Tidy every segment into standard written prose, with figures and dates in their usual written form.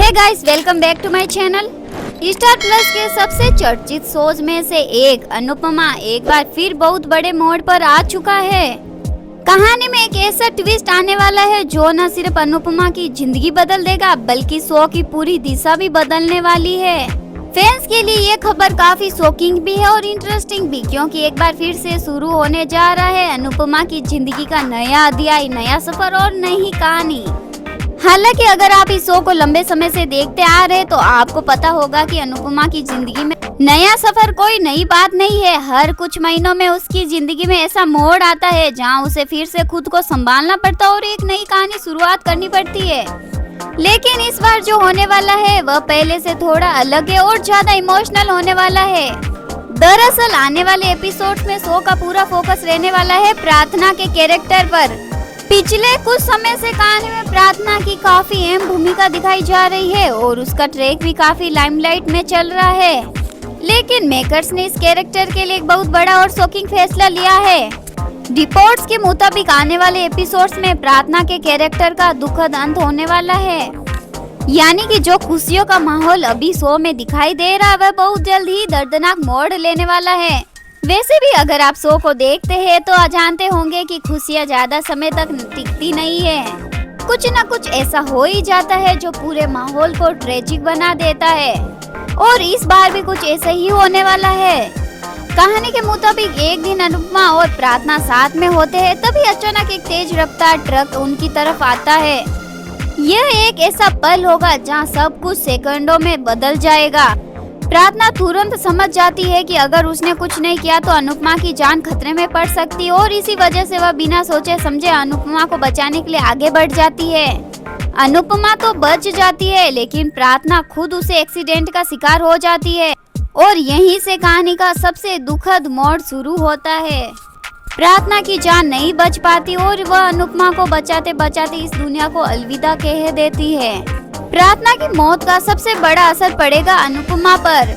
Hey guys, welcome back to my channel. Star Plus के सबसे चर्चित शोज में से एक अनुपमा एक बार फिर बहुत बड़े मोड़ पर आ चुका है। कहानी में एक ऐसा ट्विस्ट आने वाला है जो न सिर्फ अनुपमा की जिंदगी बदल देगा बल्कि शो की पूरी दिशा भी बदलने वाली है। फैंस के लिए ये खबर काफी शॉकिंग भी है और इंटरेस्टिंग भी, क्योंकि एक बार फिर से शुरू होने जा रहा है अनुपमा की जिंदगी का नया अध्याय, नया सफर और नई कहानी। हालांकि अगर आप इस शो को लंबे समय से देखते आ रहे तो आपको पता होगा कि अनुपमा की जिंदगी में नया सफर कोई नई बात नहीं है। हर कुछ महीनों में उसकी जिंदगी में ऐसा मोड़ आता है जहां उसे फिर से खुद को संभालना पड़ता और एक नई कहानी शुरुआत करनी पड़ती है। लेकिन इस बार जो होने वाला है वह पहले से थोड़ा अलग है और ज्यादा इमोशनल होने वाला है। दरअसल आने वाले एपिसोड्स में शो का पूरा फोकस रहने वाला है प्रार्थना के कैरेक्टर पर। पिछले कुछ समय से कहानी में प्रार्थना की काफी अहम भूमिका दिखाई जा रही है और उसका ट्रैक भी काफी लाइमलाइट में चल रहा है। लेकिन मेकर्स ने इस कैरेक्टर के लिए एक बहुत बड़ा और शॉकिंग फैसला लिया है। रिपोर्ट्स के मुताबिक आने वाले एपिसोड्स में प्रार्थना के कैरेक्टर का दुखद अंत होने वाला है, यानी कि जो खुशियों का माहौल अभी शो में दिखाई दे रहा है वह बहुत जल्द ही दर्दनाक मोड़ लेने वाला है। वैसे भी अगर आप शो को देखते हैं तो जानते होंगे कि खुशियां ज्यादा समय तक टिकती नहीं है। कुछ न कुछ ऐसा हो ही जाता है जो पूरे माहौल को ट्रेजिक बना देता है और इस बार भी कुछ ऐसा ही होने वाला है। कहानी के मुताबिक एक दिन अनुपमा और प्रार्थना साथ में होते हैं, तभी अचानक एक तेज रफ्तार ट्रक उनकी तरफ आता है। यह एक ऐसा पल होगा जहां सब कुछ सेकंडों में बदल जाएगा। प्रार्थना तुरंत समझ जाती है कि अगर उसने कुछ नहीं किया तो अनुपमा की जान खतरे में पड़ सकती है और इसी वजह से वह बिना सोचे समझे अनुपमा को बचाने के लिए आगे बढ़ जाती है। अनुपमा तो बच जाती है लेकिन प्रार्थना खुद उसे एक्सीडेंट का शिकार हो जाती है और यहीं से कहानी का सबसे दुखद मोड़ शुरू होता है। प्रार्थना की जान नहीं बच पाती और वह अनुपमा को बचाते बचाते इस दुनिया को अलविदा कह देती है। प्रार्थना की मौत का सबसे बड़ा असर पड़ेगा अनुपमा पर।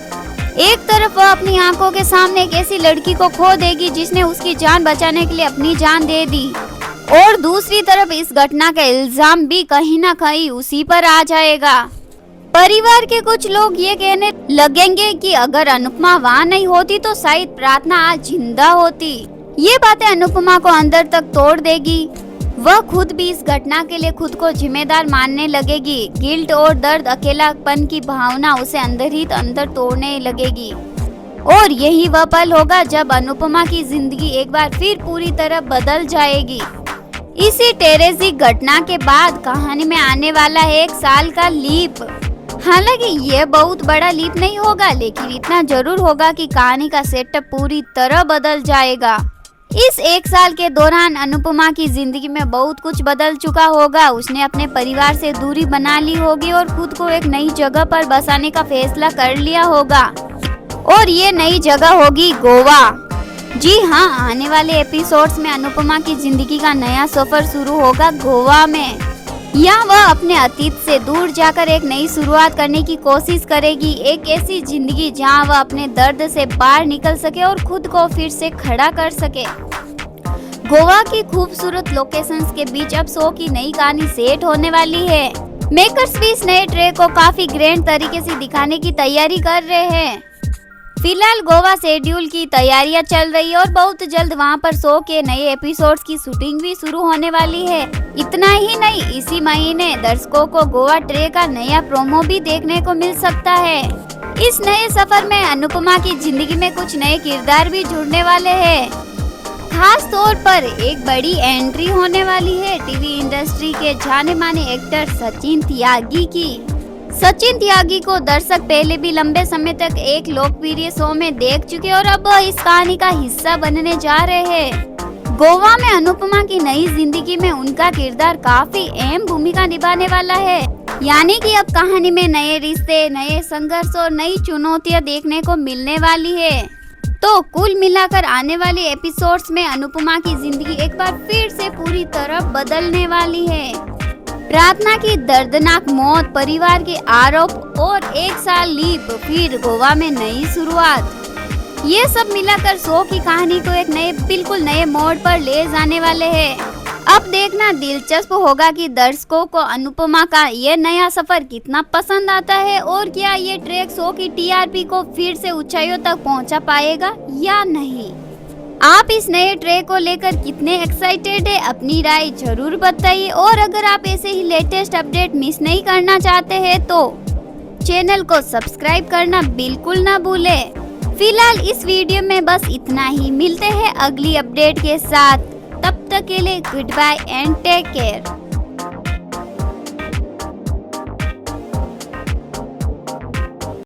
एक तरफ वह अपनी आंखों के सामने एक ऐसी लड़की को खो देगी जिसने उसकी जान बचाने के लिए अपनी जान दे दी और दूसरी तरफ इस घटना का इल्जाम भी कहीं न कहीं उसी पर आ जाएगा। परिवार के कुछ लोग ये कहने लगेंगे कि अगर अनुपमा वहाँ नहीं होती तो शायद प्रार्थना आज जिंदा होती। ये बातें अनुपमा को अंदर तक तोड़ देगी। वह खुद भी इस घटना के लिए खुद को जिम्मेदार मानने लगेगी। गिल्ट और दर्द, अकेलापन की भावना उसे अंदर ही अंदर तोड़ने लगेगी और यही वह पल होगा जब अनुपमा की जिंदगी एक बार फिर पूरी तरह बदल जाएगी। इसी ट्रेजिक घटना के बाद कहानी में आने वाला है 1 साल का लीप। हालांकि ये बहुत बड़ा लीप नहीं होगा लेकिन इतना जरूर होगा कि कहानी का सेटअप पूरी तरह बदल जाएगा। इस 1 साल के दौरान अनुपमा की जिंदगी में बहुत कुछ बदल चुका होगा। उसने अपने परिवार से दूरी बना ली होगी और खुद को एक नई जगह पर बसाने का फैसला कर लिया होगा और ये नई जगह होगी गोवा। जी हाँ, आने वाले एपिसोड्स में अनुपमा की जिंदगी का नया सफर शुरू होगा गोवा में। यहाँ वह अपने अतीत से दूर जाकर एक नई शुरुआत करने की कोशिश करेगी, एक ऐसी जिंदगी जहाँ वह अपने दर्द से बाहर निकल सके और खुद को फिर से खड़ा कर सके। गोवा की खूबसूरत लोकेशंस के बीच अब शो की नई कहानी सेट होने वाली है। मेकर्स भी इस नए ट्रैक को काफी ग्रैंड तरीके से दिखाने की तैयारी कर रहे हैं। फिलहाल गोवा शेड्यूल की तैयारियां चल रही है और बहुत जल्द वहां पर शो के नए एपिसोड्स की शूटिंग भी शुरू होने वाली है। इतना ही नहीं, इसी महीने दर्शकों को गोवा ट्रैक का नया प्रोमो भी देखने को मिल सकता है। इस नए सफर में अनुपमा की जिंदगी में कुछ नए किरदार भी जुड़ने वाले हैं। खास तौर पर एक बड़ी एंट्री होने वाली है टीवी इंडस्ट्री के जाने माने एक्टर सचिन त्यागी की। सचिन त्यागी को दर्शक पहले भी लंबे समय तक एक लोकप्रिय शो में देख चुके और अब इस कहानी का हिस्सा बनने जा रहे हैं। गोवा में अनुपमा की नई जिंदगी में उनका किरदार काफी अहम भूमिका निभाने वाला है, यानी कि अब कहानी में नए रिश्ते, नए संघर्ष और नई चुनौतियां देखने को मिलने वाली है। तो कुल मिलाकर आने वाले एपिसोड्स में अनुपमा की जिंदगी एक बार फिर से पूरी तरह बदलने वाली है। प्रार्थना की दर्दनाक मौत, परिवार के आरोप और 1 साल लीप, फिर गोवा में नई शुरुआत, ये सब मिलाकर शो की कहानी को एक बिल्कुल नए मोड़ पर ले जाने वाले हैं। अब देखना दिलचस्प होगा कि दर्शकों को अनुपमा का ये नया सफर कितना पसंद आता है और क्या ये ट्रैक शो की टीआरपी को फिर से ऊंचाइयों तक पहुंचा पाएगा या नहीं। आप इस नए ट्रैक को लेकर कितने एक्साइटेड है, अपनी राय जरूर बताइए। और अगर आप ऐसे ही लेटेस्ट अपडेट मिस नहीं करना चाहते हैं तो चैनल को सब्सक्राइब करना बिल्कुल ना भूलें। फिलहाल इस वीडियो में बस इतना ही, मिलते हैं अगली अपडेट के साथ। तब तक के लिए good bye and take care.